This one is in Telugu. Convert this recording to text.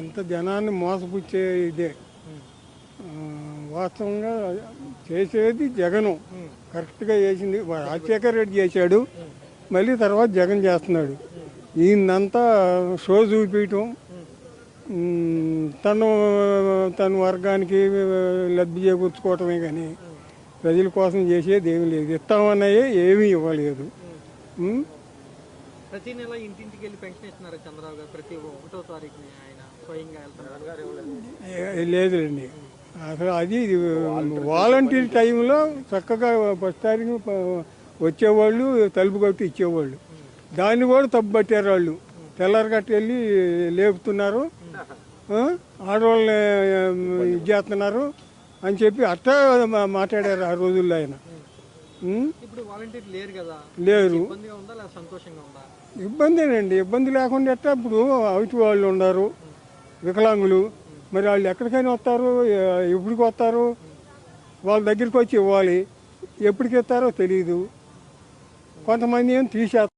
ఇంత జనాన్ని మోసపుచ్చే ఇదే వాస్తవంగా చేసేది జగను కరెక్ట్గా చేసింది. రాజశేఖర్ రెడ్డి చేశాడు, మళ్ళీ తర్వాత జగన్ చేస్తున్నాడు. ఈయనంతా షో చూపించటం, తను తన వర్గానికి లబ్ధి చేకూర్చుకోవటమే కానీ ప్రజల కోసం చేసేది ఏమీ లేదు. ఇస్తామన్నాయే ఏమీ ఇవ్వలేదు. ప్రతి నెల ఇంటింటికి వెళ్ళి పెన్షన్ ఇస్తున్నారు చంద్రబాబు గారు. ప్రతి 1వ తారీఖుని ఆయన స్వయంగా వెళ్తున్నారు. లేదులేండి, అసలు అది వాలంటీర్ టైంలో చక్కగా ఫస్ట్ తారీఖు వచ్చేవాళ్ళు, తలుపు కట్టి ఇచ్చేవాళ్ళు. దాన్ని కూడా తప్పు పట్టారు వాళ్ళు. తెల్లారగట్ట వెళ్ళి లేపుతున్నారు, ఆడవాళ్ళని ఇది చేస్తున్నారు అని చెప్పి అట్టా మాట్లాడారు ఆ రోజుల్లో ఆయన. ఇప్పుడు వాలంటీర్ లేరు కదా, లేరు. సంతోషంగా ఉందా? ఇబ్బందేనండి. ఇబ్బంది లేకుండా ఎట్టా ఇప్పుడు అవిటి వాళ్ళు ఉన్నారు, వికలాంగులు. మరి వాళ్ళు ఎక్కడికైనా వస్తారు, ఎప్పటికి వస్తారు? వాళ్ళ దగ్గరికి వచ్చి ఇవ్వాలి. ఎప్పటికి ఇస్తారో తెలియదు. కొంతమంది ఏం తీసేస్తారు.